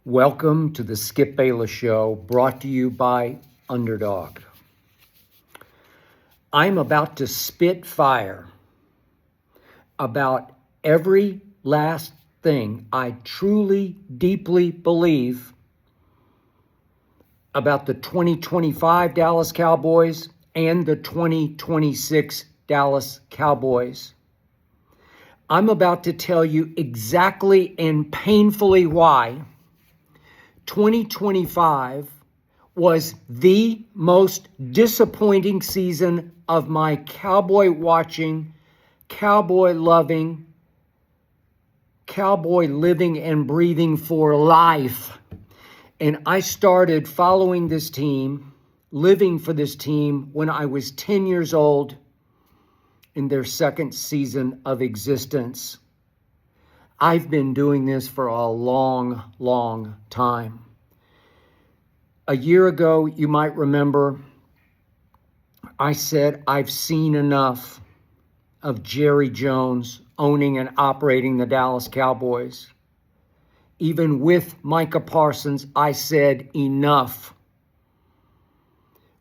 Welcome to the Skip Bayless Show, brought to you by Underdog. I'm about to spit fire about every last thing I truly, deeply believe about the 2025 Dallas Cowboys and the 2026 Dallas Cowboys. I'm about to tell you exactly and painfully why 2025 was the most disappointing season of my cowboy watching, cowboy loving, cowboy living and breathing for life. And I started following this team, living for this team when I was 10 years old in their second season of existence. I've been doing this for a long, long time. A year ago, you might remember, I said I've seen enough of Jerry Jones owning and operating the Dallas Cowboys. Even with Micah Parsons, I said enough.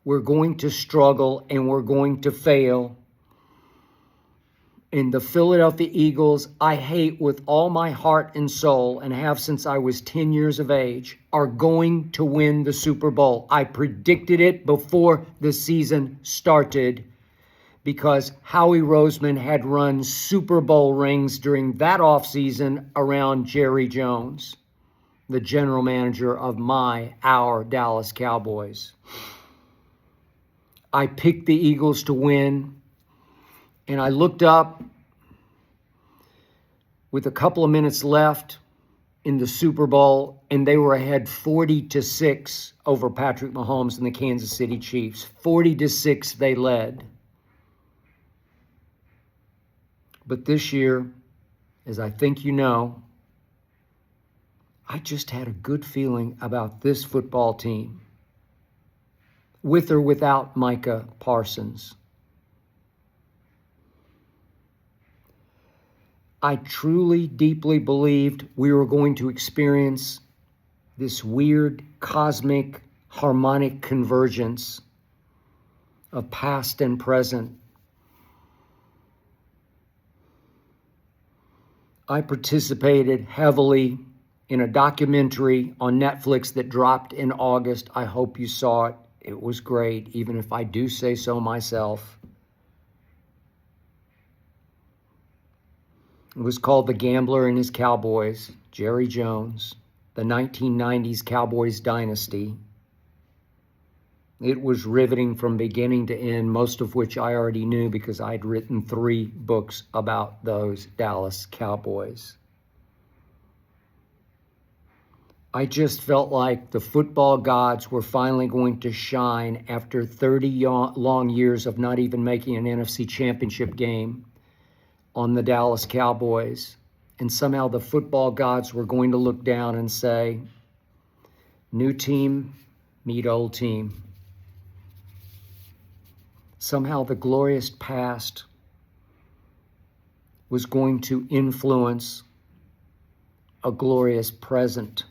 We're going to struggle and we're going to fail. And the Philadelphia Eagles, I hate with all my heart and soul, and have since I was 10 years of age, are going to win the Super Bowl. I predicted it before the season started because Howie Roseman had run Super Bowl rings during that offseason around Jerry Jones, the general manager of our Dallas Cowboys. I picked the Eagles to win. And I looked up with a couple of minutes left in the Super Bowl, and they were ahead 40-6 over Patrick Mahomes and the Kansas City Chiefs. 40-6 they led. But this year, as I think you know, I just had a good feeling about this football team, with or without Micah Parsons. I truly, deeply believed we were going to experience this weird, cosmic, harmonic convergence of past and present. I participated heavily in a documentary on Netflix that dropped in August. I hope you saw it. It was great, even if I do say so myself. It was called The Gambler and His Cowboys, Jerry Jones, the 1990s Cowboys dynasty. It was riveting from beginning to end, most of which I already knew because I'd written 3 books about those Dallas Cowboys. I just felt like the football gods were finally going to shine after 30 long years of not even making an NFC championship game on the Dallas Cowboys, and somehow the football gods were going to look down and say, new team, meet old team. Somehow the glorious past was going to influence a glorious present.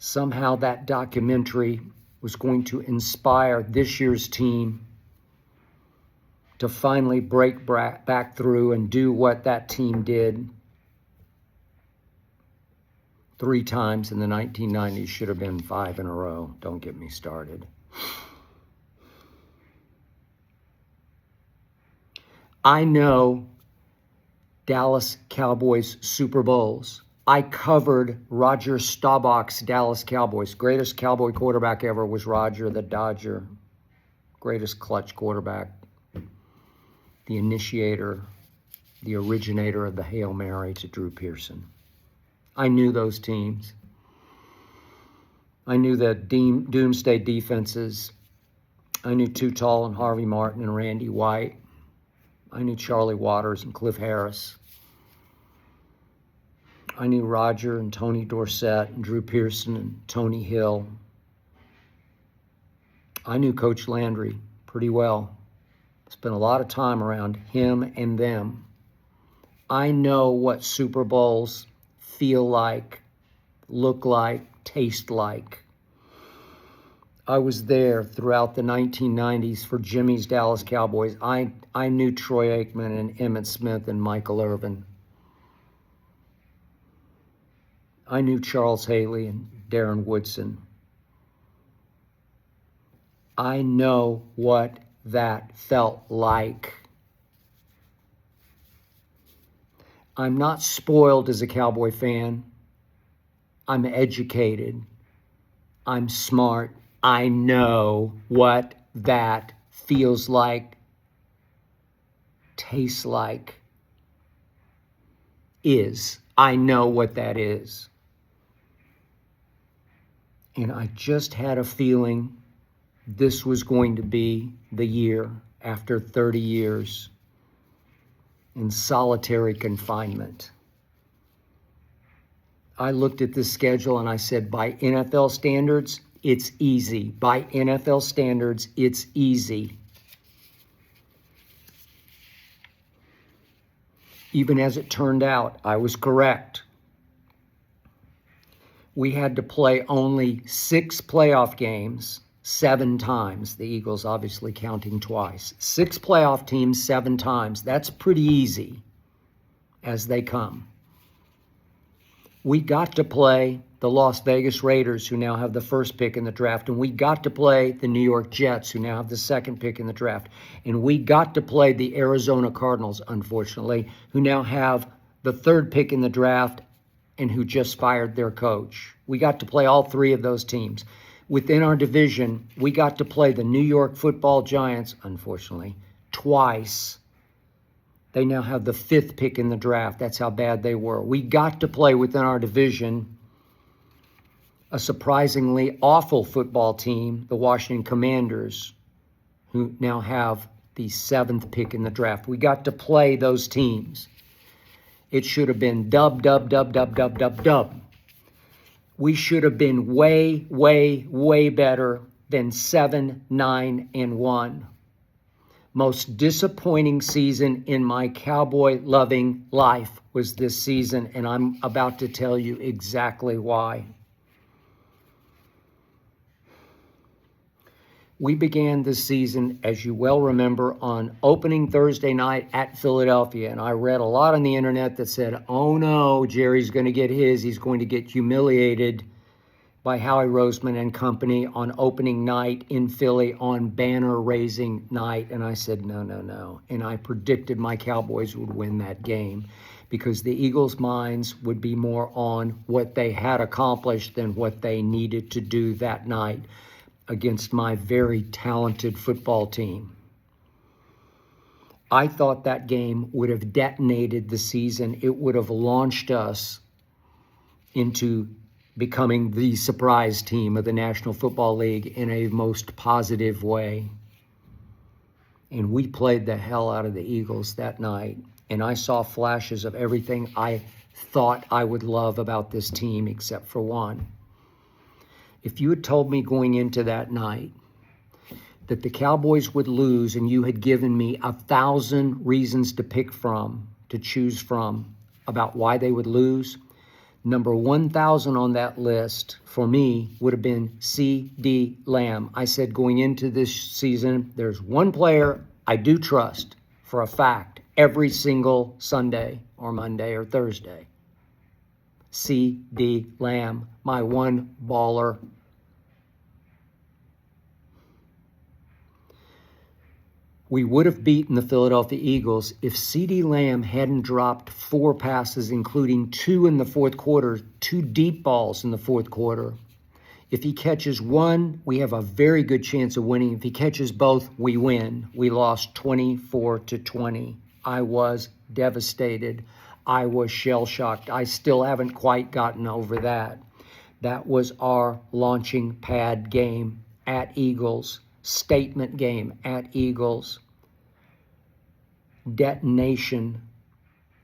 Somehow that documentary was going to inspire this year's team to finally break back through and do what that team did 3 times in the 1990s. Should have been 5 in a row. Don't get me started. I know Dallas Cowboys Super Bowls. I covered Roger Staubach's Dallas Cowboys. Greatest Cowboy quarterback ever was Roger the Dodger. Greatest clutch quarterback. The initiator, the originator of the Hail Mary to Drew Pearson. I knew those teams. I knew the doomsday defenses. I knew Too Tall and Harvey Martin and Randy White. I knew Charlie Waters and Cliff Harris. I knew Roger and Tony Dorsett and Drew Pearson and Tony Hill. I knew Coach Landry pretty well. Spent a lot of time around him and them. I know what Super Bowls feel like, look like, taste like. I was there throughout the 1990s for Jimmy's Dallas Cowboys. I knew Troy Aikman and Emmitt Smith and Michael Irvin. I knew Charles Haley and Darren Woodson. I know what that felt like. I'm not spoiled as a Cowboy fan. I'm educated. I'm smart. I know what that feels like, tastes like, is. I know what that is. And I just had a feeling this was going to be the year after 30 years in solitary confinement. I looked at this schedule and I said, by NFL standards, it's easy. By NFL standards, it's easy. Even as it turned out, I was correct. We had to play only 6 playoff games 7 times. The Eagles obviously counting twice. 6 playoff teams 7 times. That's pretty easy as they come. We got to play the Las Vegas Raiders, who now have the first pick in the draft, and we got to play the New York Jets, who now have the second pick in the draft, and we got to play the Arizona Cardinals, unfortunately, who now have the third pick in the draft and who just fired their coach. We got to play all 3 of those teams. Within our division, we got to play the New York Football Giants, unfortunately, twice. They now have the 5th pick in the draft. That's how bad they were. We got to play within our division a surprisingly awful football team, the Washington Commanders, who now have the 7th pick in the draft. We got to play those teams. It should have been dub. We should have been way, way, way better than 7-9-1. Most disappointing season in my Cowboy-loving life was this season, and I'm about to tell you exactly why. We began this season, as you well remember, on opening Thursday night at Philadelphia. And I read a lot on the internet that said, oh no, Jerry's going to get his. He's going to get humiliated by Howie Roseman and company on opening night in Philly on banner-raising night. And I said, no. And I predicted my Cowboys would win that game because the Eagles' minds would be more on what they had accomplished than what they needed to do that night against my very talented football team. I thought that game would have detonated the season. It would have launched us into becoming the surprise team of the National Football League in a most positive way. And we played the hell out of the Eagles that night. And I saw flashes of everything I thought I would love about this team except for one. If you had told me going into that night that the Cowboys would lose and you had given me 1,000 reasons to choose from about why they would lose, number 1,000 on that list for me would have been C.D. Lamb. I said going into this season, there's one player I do trust for a fact every single Sunday or Monday or Thursday. C.D. Lamb, my one baller. We would have beaten the Philadelphia Eagles if C.D. Lamb hadn't dropped 4 passes, including 2 in the fourth quarter, 2 deep balls in the fourth quarter. If he catches one, we have a very good chance of winning. If he catches both, we win. We lost 24-20. I was devastated. I was shell-shocked. I still haven't quite gotten over that. That was our launching pad game at Eagles. Statement game at Eagles. Detonation,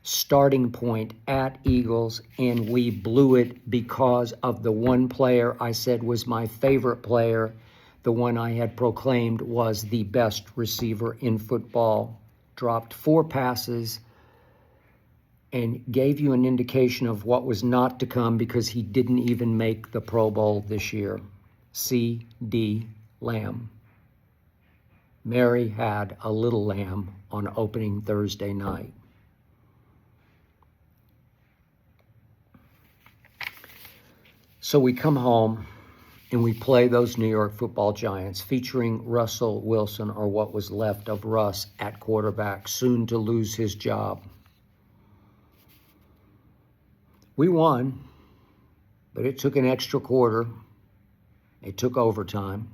starting point at Eagles, and we blew it because of the one player I said was my favorite player, the one I had proclaimed was the best receiver in football. Dropped 4 passes, and gave you an indication of what was not to come because he didn't even make the Pro Bowl this year. C.D. Lamb. Mary had a little lamb on opening Thursday night. So we come home and we play those New York Football Giants featuring Russell Wilson, or what was left of Russ, at quarterback, soon to lose his job. We won, but it took an extra quarter. It took overtime.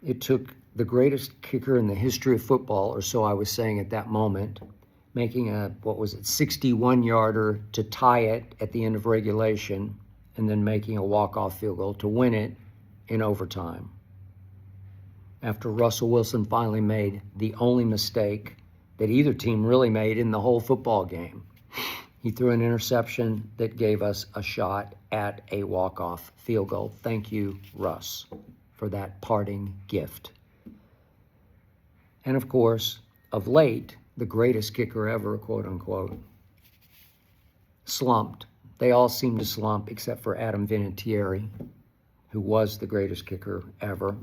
It took the greatest kicker in the history of football, or so I was saying at that moment, making a, 61-yarder to tie it at the end of regulation, and then making a walk-off field goal to win it in overtime. After Russell Wilson finally made the only mistake that either team really made in the whole football game. He threw an interception that gave us a shot at a walk-off field goal. Thank you, Russ, for that parting gift. And of course, of late, the greatest kicker ever, quote unquote, slumped. They all seem to slump except for Adam Vinatieri, who was the greatest kicker ever.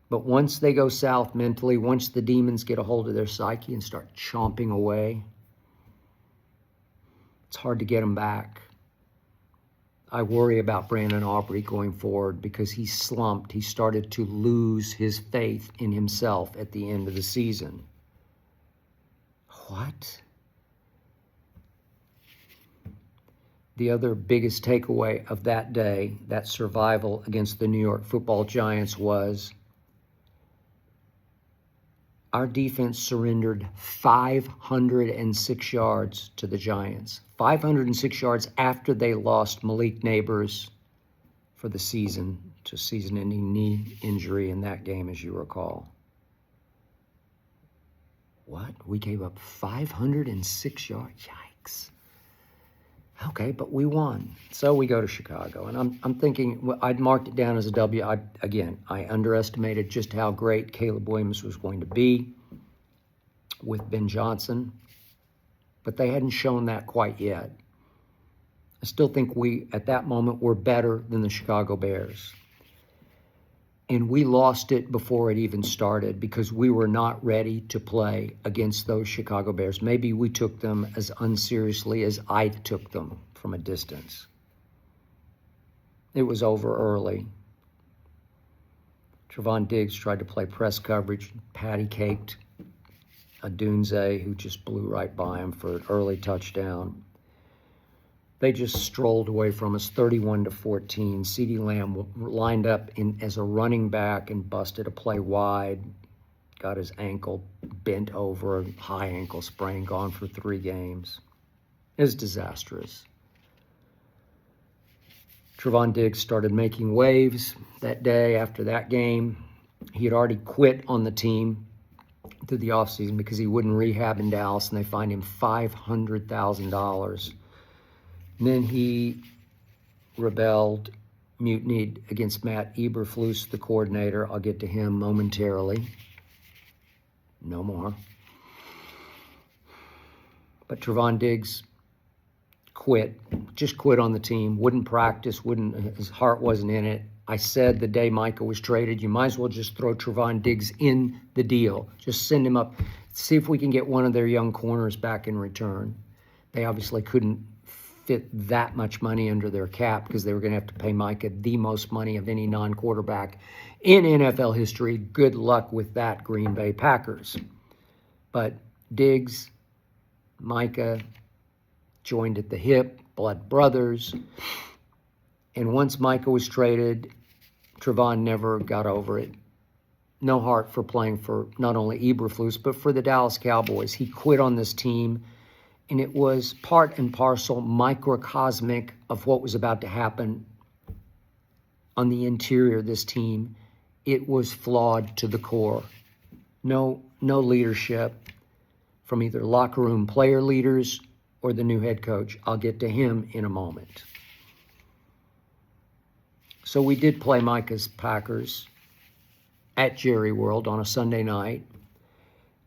But once they go south mentally, once the demons get a hold of their psyche and start chomping away, it's hard to get them back. I worry about Brandon Aubrey going forward because he slumped. He started to lose his faith in himself at the end of the season. What? The other biggest takeaway of that day, that survival against the New York Football Giants, was our defense surrendered 506 yards to the Giants. 506 yards after they lost Malik Neighbors for the season to season-ending knee injury in that game, as you recall. What? We gave up 506 yards? Yikes. Okay, but we won. So we go to Chicago, and I'm thinking, well, I'd marked it down as a W. I underestimated just how great Caleb Williams was going to be with Ben Johnson, but they hadn't shown that quite yet. I still think we, at that moment, were better than the Chicago Bears. And we lost it before it even started because we were not ready to play against those Chicago Bears. Maybe we took them as unseriously as I took them from a distance. It was over early. Trevon Diggs tried to play press coverage, patty-caked Adunze, who just blew right by him for an early touchdown. They just strolled away from us 31-14. CeeDee Lamb lined up as a running back and busted a play wide. Got his ankle bent over, high ankle sprain, gone for 3 games. It was disastrous. Trevon Diggs started making waves that day after that game. He had already quit on the team through the offseason because he wouldn't rehab in Dallas, and they fined him $500,000. And then he rebelled, mutinied against Matt Eberflus, the coordinator. I'll get to him momentarily. No more. But Trevon Diggs just quit on the team, wouldn't practice, his heart wasn't in it. I said the day Micah was traded, you might as well just throw Trevon Diggs in the deal. Just send him up, see if we can get one of their young corners back in return. They obviously couldn't fit that much money under their cap because they were going to have to pay Micah the most money of any non-quarterback in NFL history. Good luck with that, Green Bay Packers. But Diggs, Micah joined at the hip, blood brothers. And once Micah was traded, Trevon never got over it. No heart for playing for not only Eberflus, but for the Dallas Cowboys. He quit on this team. And it was part and parcel microcosmic of what was about to happen on the interior of this team. It was flawed to the core. No leadership from either locker room player leaders or the new head coach. I'll get to him in a moment. So we did play Micah's Packers at Jerry World on a Sunday night.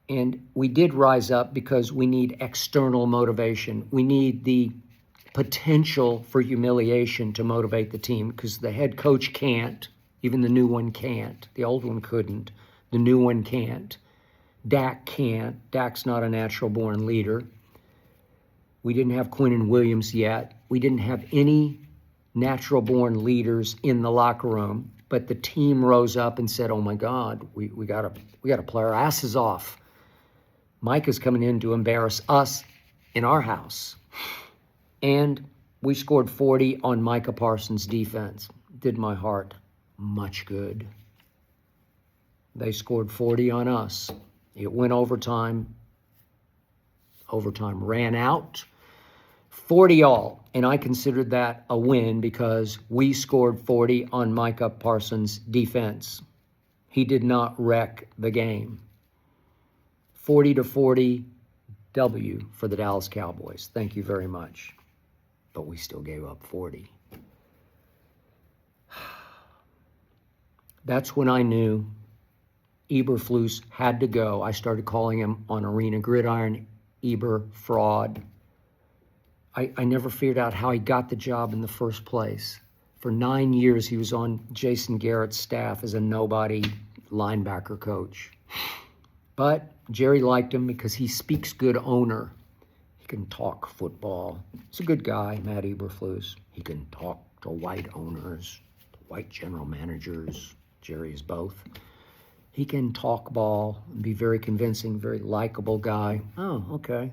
And we did rise up because we need external motivation. We need the potential for humiliation to motivate the team, because the head coach can't. Even the new one can't. The old one couldn't. The new one can't. Dak can't. Dak's not a natural-born leader. We didn't have Quinnen Williams yet. We didn't have any natural-born leaders in the locker room. But the team rose up and said, "Oh my God, we gotta play our asses off. Micah's coming in to embarrass us in our house." And we scored 40 on Micah Parsons' defense. Did my heart much good. They scored 40 on us. It went overtime. Overtime ran out. 40 all. And I considered that a win because we scored 40 on Micah Parsons' defense. He did not wreck the game. 40-40 W for the Dallas Cowboys. Thank you very much. But we still gave up 40. That's when I knew Eberflus had to go. I started calling him on Arena Gridiron Eber fraud. I never figured out how he got the job in the first place. For 9 years, he was on Jason Garrett's staff as a nobody linebacker coach. But Jerry liked him because he speaks good owner. He can talk football. He's a good guy, Matt Eberflus. He can talk to white owners, white general managers. Jerry is both. He can talk ball and be very convincing, very likable guy. Oh, okay.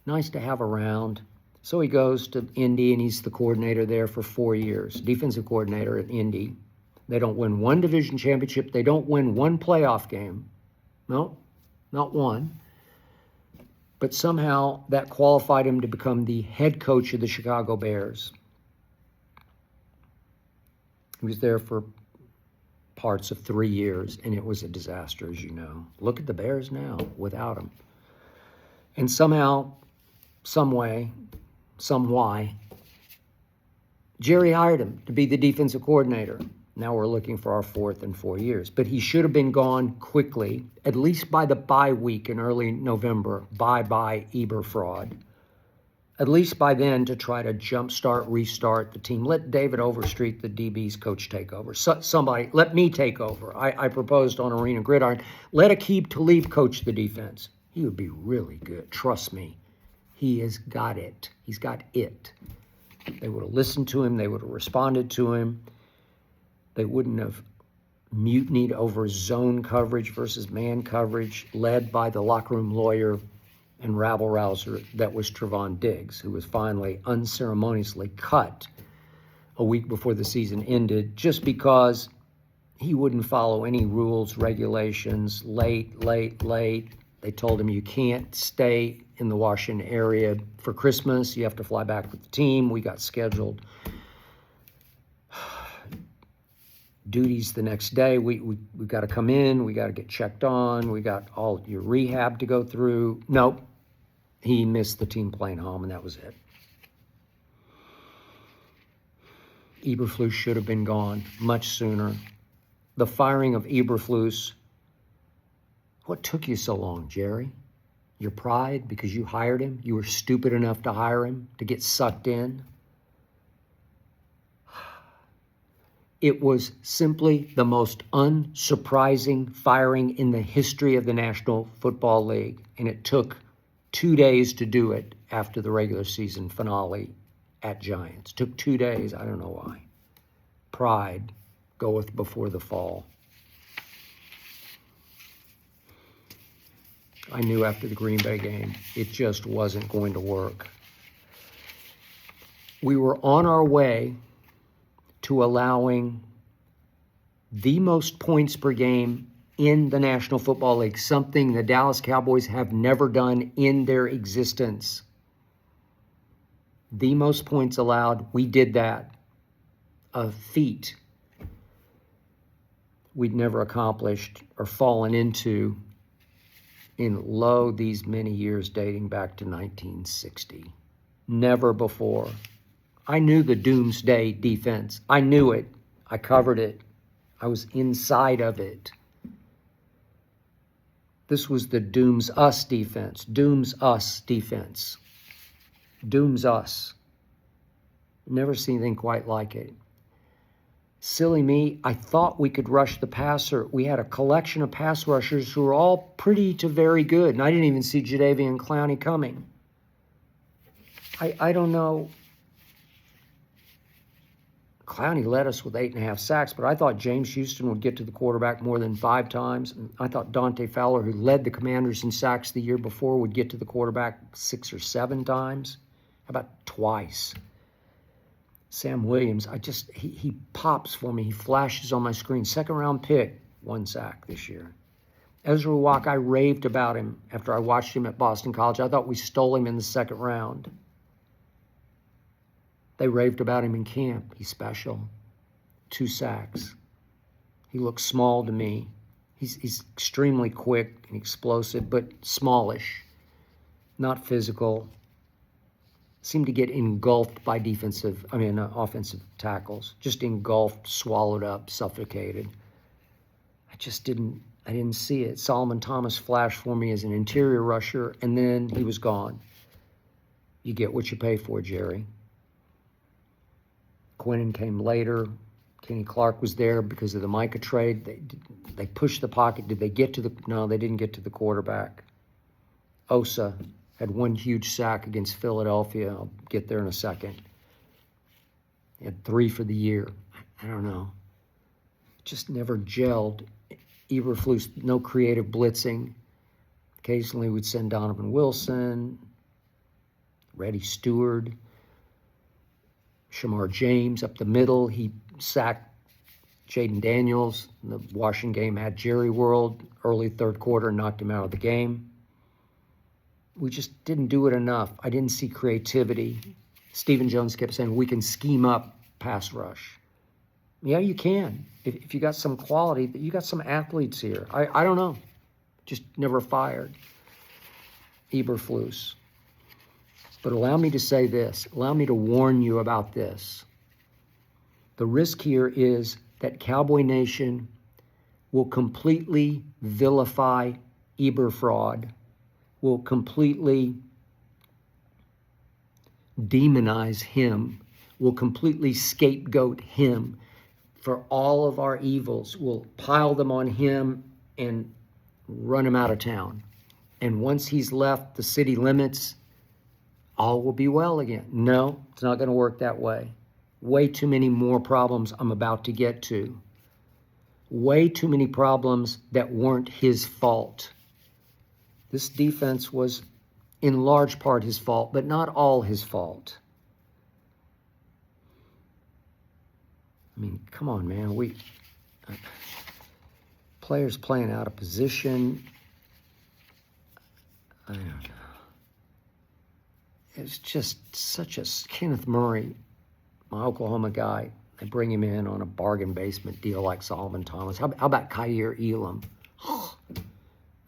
Nice to have around. So he goes to Indy, and he's the coordinator there for 4 years, defensive coordinator at Indy. They don't win one division championship. They don't win one playoff game. No, not one. But somehow that qualified him to become the head coach of the Chicago Bears. He was there for parts of 3 years, and it was a disaster, as you know. Look at the Bears now without him. And somehow, some way, some why, Jerry hired him to be the defensive coordinator. Now we're looking for our fourth in 4 years. But he should have been gone quickly, at least by the bye week in early November. Bye-bye Eber fraud. At least by then, to try to jumpstart, restart the team. Let David Overstreet, the DB's coach, take over. Somebody, let me take over. I proposed on Arena Gridiron, let Aqib Talib coach the defense. He would be really good. Trust me. He has got it. He's got it. They would have listened to him. They would have responded to him. They wouldn't have mutinied over zone coverage versus man coverage, led by the locker room lawyer and rabble-rouser that was Trevon Diggs, who was finally unceremoniously cut a week before the season ended just because he wouldn't follow any rules, regulations, late. They told him, you can't stay in the Washington area for Christmas. You have to fly back with the team. We got scheduled duties the next day. We got to come in. We got to get checked on. We got all your rehab to go through. Nope. He missed the team plane home, and that was it. Eberflus should have been gone much sooner. The firing of Eberflus. What took you so long, Jerry? Your pride because you hired him? You were stupid enough to hire him, to get sucked in? It was simply the most unsurprising firing in the history of the National Football League, and it took 2 days to do it after the regular season finale at Giants. Took 2 days. I don't know why. Pride goeth before the fall. I knew after the Green Bay game, it just wasn't going to work. We were on our way to allowing the most points per game in the National Football League, something the Dallas Cowboys have never done in their existence. The most points allowed, we did that. A feat we'd never accomplished or fallen into in these many years dating back to 1960. Never before. I knew the doomsday defense. I knew it. I covered it. I was inside of it. This was the dooms us defense. Dooms us defense. Dooms us. Never seen anything quite like it. Silly me, I thought we could rush the passer. We had a collection of pass rushers who were all pretty to very good, and I didn't even see Jadeveon Clowney coming. I don't know. Clowney led us with 8.5 sacks, but I thought James Houston would get to the quarterback more than 5 times. And I thought Dante Fowler, who led the Commanders in sacks the year before, would get to the quarterback 6 or 7 times. How about twice? Sam Williams, he pops for me. He flashes on my screen. Second-round pick, 1 sack this year. Ezra Wack, I raved about him after I watched him at Boston College. I thought we stole him in the 2nd round. They raved about him in camp. He's special. 2 sacks. He looks small to me. He's extremely quick and explosive, but smallish, not physical. Seemed to get engulfed by offensive tackles. Just engulfed, swallowed up, suffocated. I didn't see it. Solomon Thomas flashed for me as an interior rusher, and then he was gone. You get what you pay for, Jerry. Quinnen came later. Kenny Clark was there because of the Micah trade. They pushed the pocket. Did they get to the... No, they didn't get to the quarterback. Osa had 1 huge sack against Philadelphia. I'll get there in a second. He had 3 for the year. I don't know. Just never gelled. Eberflus, no creative blitzing. Occasionally we'd send Donovan Wilson, Reddy Stewart, Shamar James up the middle. He sacked Jaden Daniels. The Washington game had Jerry World. Early 3rd quarter, knocked him out of the game. We just didn't do it enough. I didn't see creativity. Stephen Jones kept saying, we can scheme up pass rush. Yeah, you can. If you got some quality, you got some athletes here. I don't know. Just never fired. Eberflus. But allow me to say this. Allow me to warn you about this. The risk here is that Cowboy Nation will completely vilify Eberfraud, will completely demonize him, will completely scapegoat him for all of our evils. We'll pile them on him and run him out of town. And once he's left the city limits, all will be well again. No, it's not going to work that way. Way too many more problems I'm about to get to. Way too many problems that weren't his fault. This defense was in large part his fault, but not all his fault. I mean, come on, man. Players playing out of position. I don't know. It's just such a... Kenneth Murray, my Oklahoma guy, they bring him in on a bargain basement deal like Solomon Thomas. How about Kaiir Elam?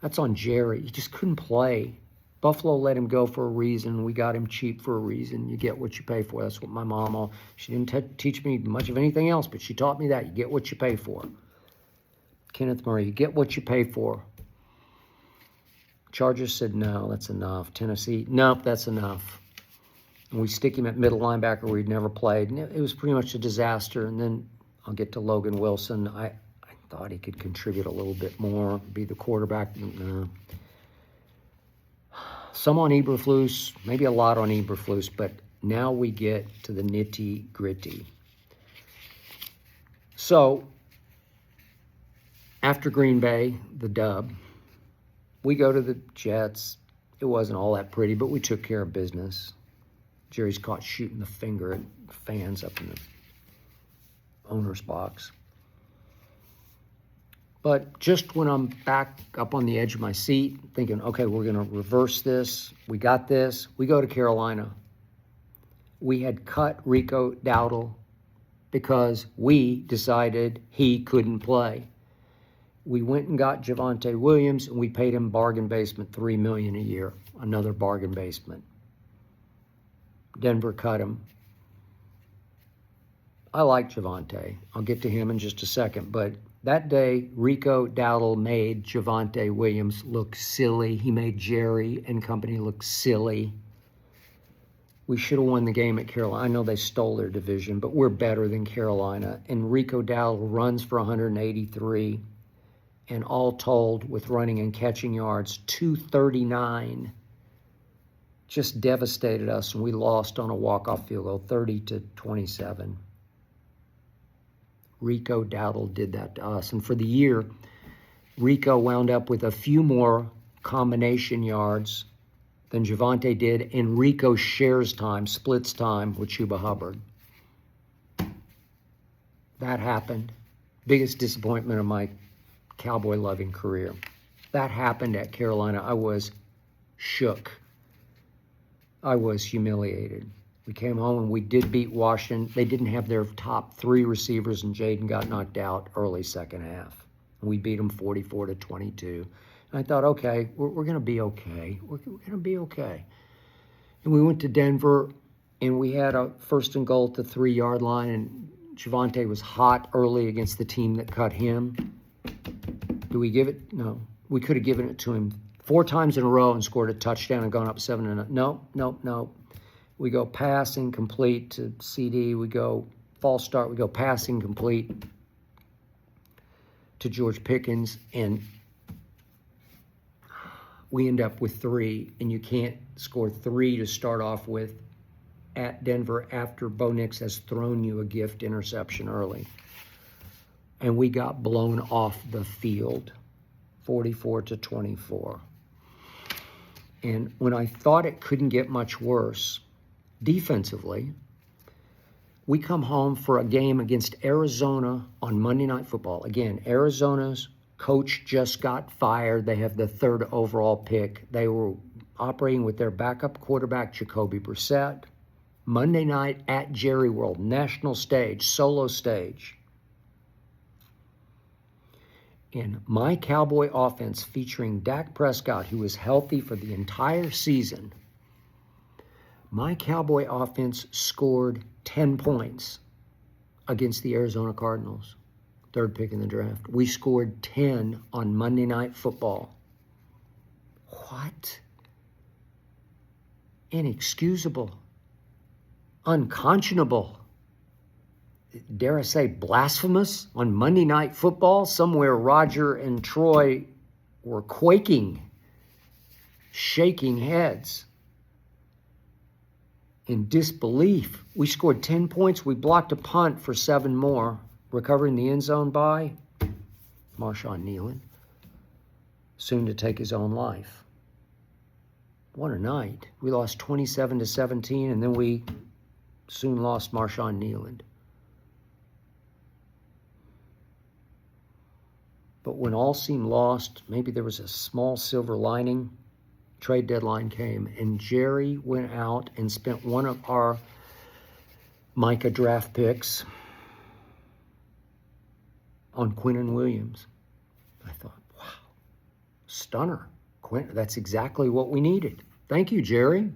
That's on Jerry. He just couldn't play. Buffalo let him go for a reason. We got him cheap for a reason. You get what you pay for. That's what my mom... She didn't teach me much of anything else, but she taught me that. You get what you pay for. Kenneth Murray, you get what you pay for. Chargers said, no, that's enough. Tennessee, nope, that's enough. And we stick him at middle linebacker where he'd never played. And it was pretty much a disaster. And then I'll get to Logan Wilson. I thought he could contribute a little bit more, be the quarterback. No. Some on Eberflus, maybe a lot on Eberflus, but now we get to the nitty-gritty. So, after Green Bay, the dub, we go to the Jets. It wasn't all that pretty, but we took care of business. Jerry's caught shooting the finger at fans up in the owner's box. But just when I'm back up on the edge of my seat, thinking, okay, we're going to reverse this. We got this. We go to Carolina. We had cut Rico Dowdle because we decided he couldn't play. We went and got Javonte Williams, and we paid him bargain basement $3 million a year. Another bargain basement. Denver cut him. I like Javonte. I'll get to him in just a second, but That day, Rico Dowdle made Javonte Williams look silly. He made Jerry and company look silly. We should have won the game at Carolina. I know they stole their division, but we're better than Carolina. And Rico Dowdle runs for 183. And all told, with running and catching yards, 239. Just devastated us, and we lost on a walk-off field goal, 30-27. Rico Dowdle did that to us. And for the year, Rico wound up with a few more combination yards than Javonte did, and Rico shares time, splits time with Chuba Hubbard. That happened. Biggest disappointment of my Cowboy-loving career. That happened at Carolina. I was shook. I was humiliated. We came home and we did beat Washington. They didn't have their top 3 receivers, and Jaden got knocked out early second half. We beat them 44-22. And I thought, okay, we're going to be okay. We're going to be okay. And we went to Denver, and we had a first and goal at the 3-yard line, and Javonte was hot early against the team that cut him. Do we give it? No. We could have given it to him 4 times in a row and scored a touchdown and gone up 7-0. No. We go passing complete to CD. We go false start. We go passing complete to George Pickens, and we end up with 3. And you can't score 3 to start off with at Denver after Bo Nix has thrown you a gift interception early. And we got blown off the field, 44-24. And when I thought it couldn't get much worse, defensively, we come home for a game against Arizona on Monday Night Football. Again, Arizona's coach just got fired. They have the 3rd overall pick. They were operating with their backup quarterback, Jacoby Brissett. Monday night at Jerry World, national stage, solo stage. And my Cowboy offense featuring Dak Prescott, who was healthy for the entire season, my Cowboy offense scored 10 points against the Arizona Cardinals, 3rd pick in the draft. We scored 10 on Monday Night Football. What? Inexcusable. Unconscionable. Dare I say blasphemous on Monday Night Football? Somewhere Roger and Troy were quaking, shaking heads in disbelief. We scored 10 points. We blocked a punt for 7 more, recovering the end zone by Marshawn Kneeland, soon to take his own life. What a night. We lost 27-17, and then we soon lost Marshawn Kneeland. But when all seemed lost, maybe there was a small silver lining. Trade deadline came, and Jerry went out and spent one of our Micah draft picks on Quinnen Williams. I thought, wow, stunner. That's exactly what we needed. Thank you, Jerry.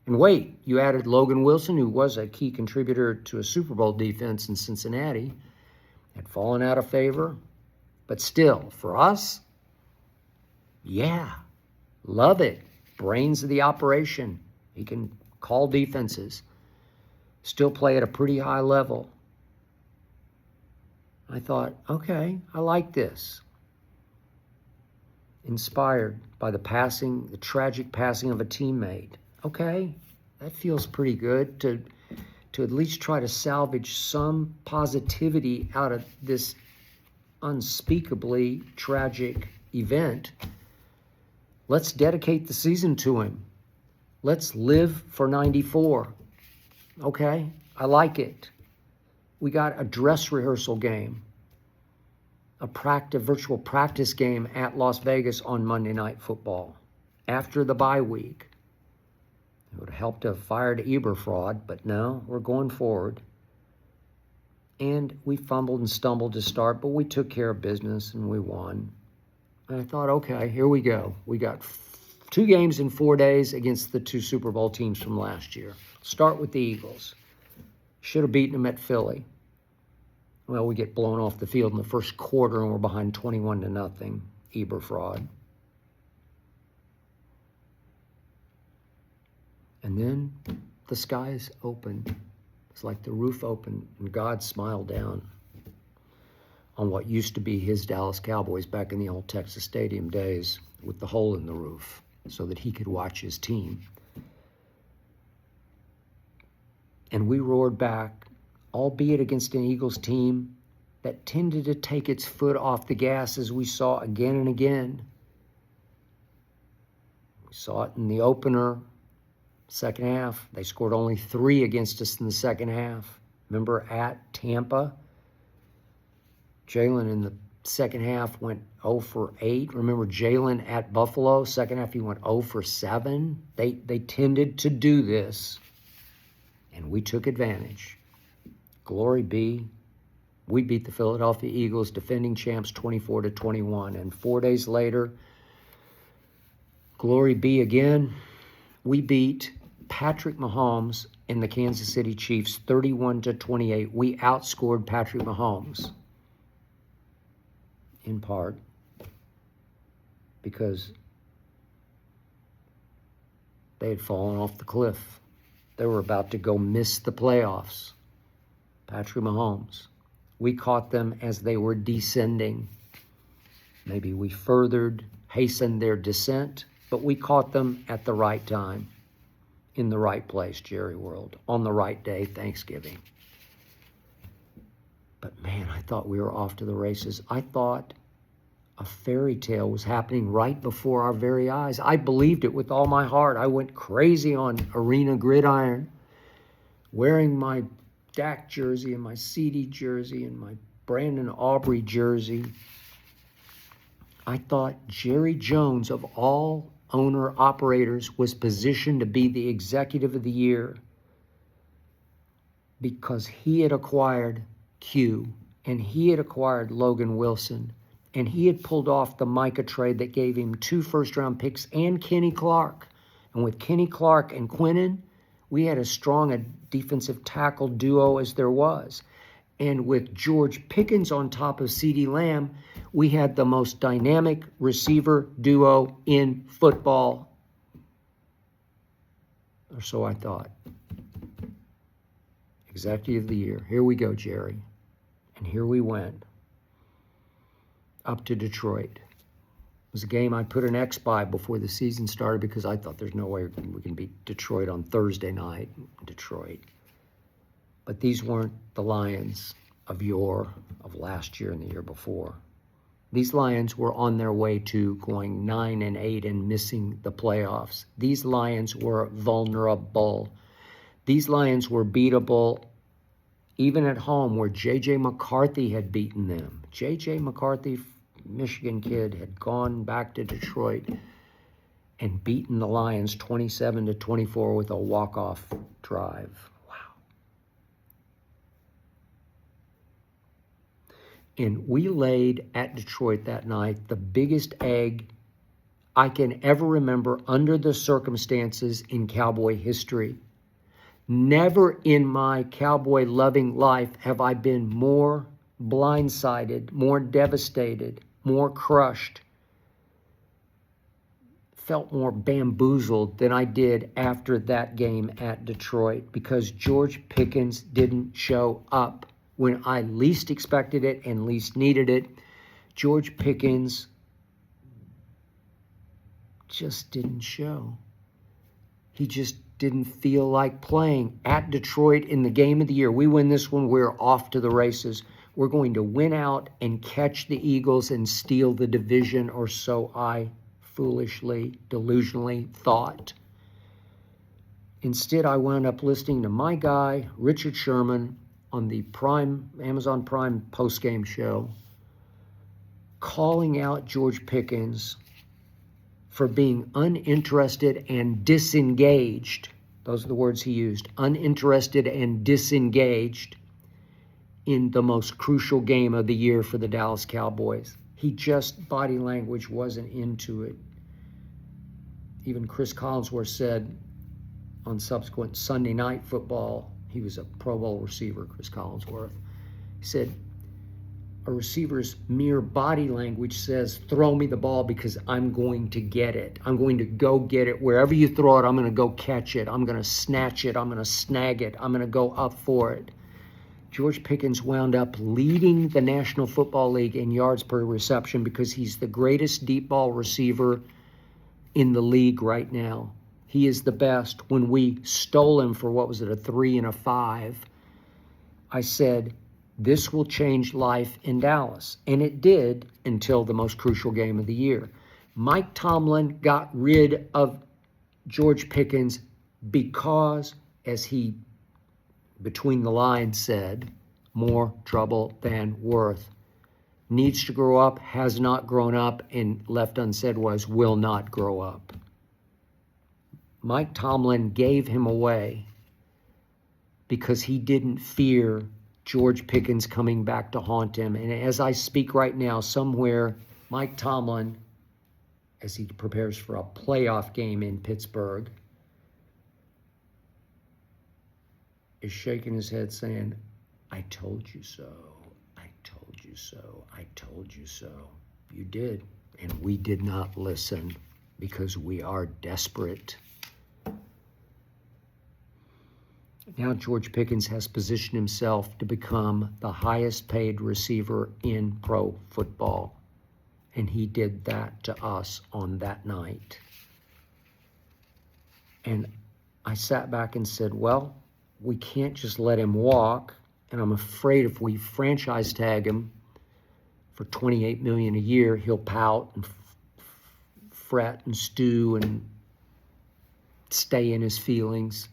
And wait, you added Logan Wilson, who was a key contributor to a Super Bowl defense in Cincinnati, had fallen out of favor. But still, for us, yeah, love it. Brains of the operation. He can call defenses. Still play at a pretty high level. I thought, okay, I like this. Inspired by the tragic passing of a teammate. Okay, that feels pretty good to at least try to salvage some positivity out of this unspeakably tragic event. Let's dedicate the season to him. Let's live for 94. Okay, I like it. We got a dress rehearsal game, a virtual practice game at Las Vegas on Monday Night Football after the bye week. It would have helped to have fired Eberflus, but no, we're going forward. And we fumbled and stumbled to start, but we took care of business and we won. And I thought, okay, here we go. We got 2 games in 4 days against the 2 Super Bowl teams from last year. Start with the Eagles. Should have beaten them at Philly. Well, we get blown off the field in the first quarter and we're behind 21-0. Eberflus. And then the skies opened. It's like the roof opened and God smiled down on what used to be his Dallas Cowboys back in the old Texas Stadium days with the hole in the roof so that he could watch his team. And we roared back, albeit against an Eagles team that tended to take its foot off the gas, as we saw again and again. We saw it in the opener, second half. They scored only 3 against us in the second half. Remember at Tampa? Jalen in the second half went 0 for 8. Remember Jalen at Buffalo? Second half he went 0 for 7. They tended to do this, and we took advantage. Glory be. We beat the Philadelphia Eagles, defending champs, 24-21. And 4 days later, glory be again, we beat Patrick Mahomes and the Kansas City Chiefs 31-28. We outscored Patrick Mahomes, in part because they had fallen off the cliff. They were about to go miss the playoffs. Patrick Mahomes. We caught them as they were descending. Maybe we hastened their descent, but we caught them at the right time, in the right place, Jerry World, on the right day, Thanksgiving. But man, I thought we were off to the races. I thought a fairy tale was happening right before our very eyes. I believed it with all my heart. I went crazy on Arena Gridiron, wearing my Dak jersey and my CD jersey and my Brandon Aubrey jersey. I thought Jerry Jones, of all owner-operators, was positioned to be the executive of the year because he had acquired Q, and he had acquired Logan Wilson, and he had pulled off the Micah trade that gave him 2 first-round picks and Kenny Clark. And with Kenny Clark and Quinnen, we had as strong a defensive tackle duo as there was. And with George Pickens on top of CeeDee Lamb, we had the most dynamic receiver duo in football. Or so I thought. Executive of the year. Here we go, Jerry. And here we went. Up to Detroit. It was a game I put an X by before the season started because I thought there's no way we can beat Detroit on Thursday night in Detroit. But these weren't the Lions of last year and the year before. These Lions were on their way to going 9-8 and missing the playoffs. These Lions were vulnerable. These Lions were beatable even at home, where J.J. McCarthy had beaten them. J.J. McCarthy, Michigan kid, had gone back to Detroit and beaten the Lions 27-24 with a walk-off drive. Wow. And we laid at Detroit that night the biggest egg I can ever remember under the circumstances in Cowboy history. Never in my Cowboy-loving life have I been more blindsided, more devastated, more crushed, felt more bamboozled than I did after that game at Detroit, because George Pickens didn't show up when I least expected it and least needed it. George Pickens just didn't show. He just didn't feel like playing at Detroit in the game of the year. We win this one, we're off to the races. We're going to win out and catch the Eagles and steal the division, or so I foolishly, delusionally thought. Instead, I wound up listening to my guy, Richard Sherman, on the Amazon Prime post-game show, calling out George Pickens for being uninterested and disengaged. Those are the words he used. Uninterested and disengaged in the most crucial game of the year for the Dallas Cowboys. He just, body language wasn't into it. Even Chris Collinsworth said on subsequent Sunday Night Football, he was a Pro Bowl receiver, Chris Collinsworth. He said, a receiver's mere body language says, throw me the ball because I'm going to get it. I'm going to go get it. Wherever you throw it, I'm going to go catch it. I'm going to snatch it. I'm going to snag it. I'm going to go up for it. George Pickens wound up leading the National Football League in yards per reception because he's the greatest deep ball receiver in the league right now. He is the best. When we stole him for, what was it, a 3 and a 5, I said, this will change life in Dallas. And it did until the most crucial game of the year. Mike Tomlin got rid of George Pickens because, as he, between the lines, said, more trouble than worth. Needs to grow up, has not grown up, and left unsaid was, will not grow up. Mike Tomlin gave him away because he didn't fear George Pickens coming back to haunt him. And as I speak right now, somewhere, Mike Tomlin, as he prepares for a playoff game in Pittsburgh, is shaking his head saying, I told you so. I told you so. I told you so. You did. And we did not listen because we are desperate. Now George Pickens has positioned himself to become the highest paid receiver in pro football. And he did that to us on that night. And I sat back and said, well, we can't just let him walk. And I'm afraid if we franchise tag him for $28 million a year, he'll pout and fret and stew and stay in his feelings.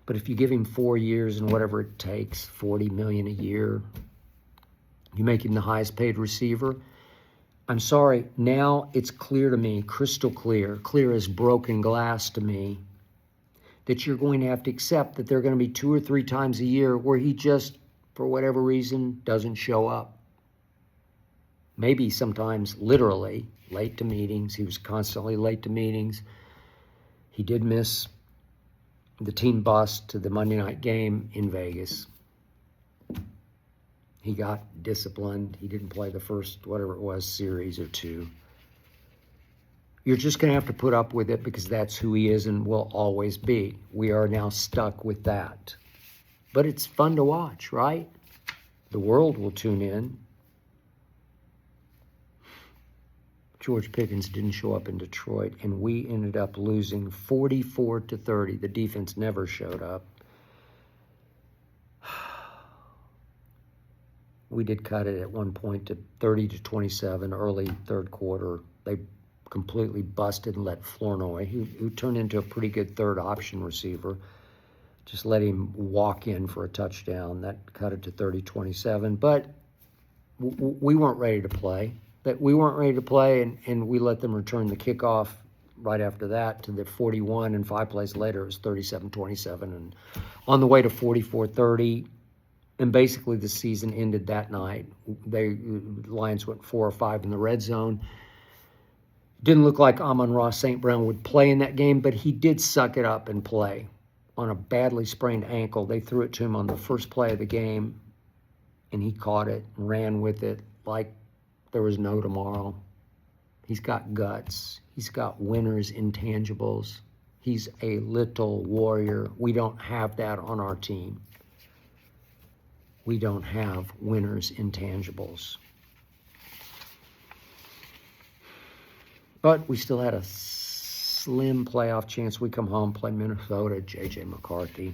But if you give him 4 years and whatever it takes, $40 million a year, you make him the highest paid receiver. I'm sorry, now it's clear to me, crystal clear, clear as broken glass to me, that you're going to have to accept that there are going to be 2 or 3 times a year where he just, for whatever reason, doesn't show up. Maybe sometimes literally late to meetings. He was constantly late to meetings. He did miss the team bus to the Monday night game in Vegas. He got disciplined. He didn't play the first, whatever it was, series or 2. You're just going to have to put up with it because that's who he is and will always be. We are now stuck with that. But it's fun to watch, right? The world will tune in. George Pickens didn't show up in Detroit, and we ended up losing 44-30. The defense never showed up. We did cut it at one point to 30-27 early third quarter. They completely busted and let Flournoy, who turned into a pretty good third option receiver, just let him walk in for a touchdown. That cut it to 30-27. But we weren't ready to play. We weren't ready to play, and we let them return the kickoff right after that to the 41, and 5 plays later it was 37-27, and on the way to 44-30, and basically the season ended that night. The Lions went 4 or 5 in the red zone. Didn't look like Amon-Ra St. Brown would play in that game, but he did suck it up and play on a badly sprained ankle. They threw it to him on the first play of the game, and he caught it and ran with it like there was no tomorrow. He's got guts. He's got winner's intangibles. He's a little warrior. We don't have that on our team. We don't have winner's intangibles. But we still had a slim playoff chance. We come home, play Minnesota, J.J. McCarthy.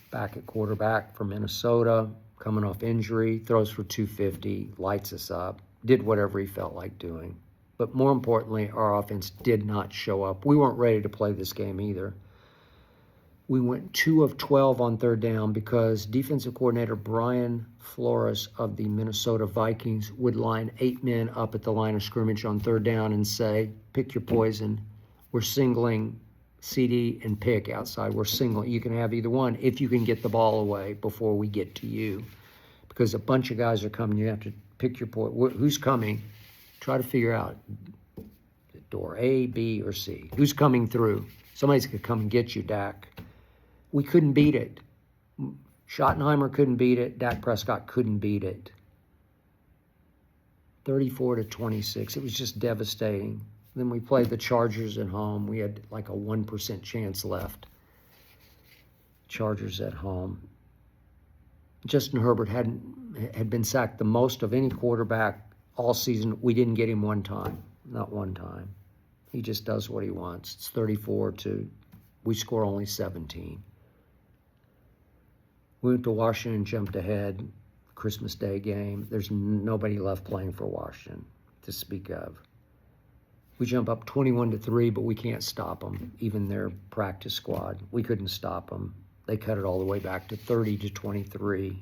Back at quarterback for Minnesota, coming off injury, throws for 250, lights us up, did whatever he felt like doing. But more importantly, our offense did not show up. We weren't ready to play this game either. We went 2 of 12 on third down because defensive coordinator Brian Flores of the Minnesota Vikings would line 8 men up at the line of scrimmage on third down and say, pick your poison. We're singling CD and pick outside. We're singling. You can have either one if you can get the ball away before we get to you. Because a bunch of guys are coming. You have to pick your poison. Who's coming? Try to figure out door A, B, or C. Who's coming through? Somebody's going to come and get you, Dak. We couldn't beat it. Schottenheimer couldn't beat it. Dak Prescott couldn't beat it. 34-26. It was just devastating. Then we played the Chargers at home. We had like a 1% chance left. Chargers at home. Justin Herbert had been sacked the most of any quarterback all season. We didn't get him one time. Not one time. He just does what he wants. It's we score only 17. We went to Washington, jumped ahead. Christmas Day game. There's nobody left playing for Washington to speak of. We jump up 21-3, but we can't stop them. Even their practice squad, we couldn't stop them. They cut it all the way back to 30-23.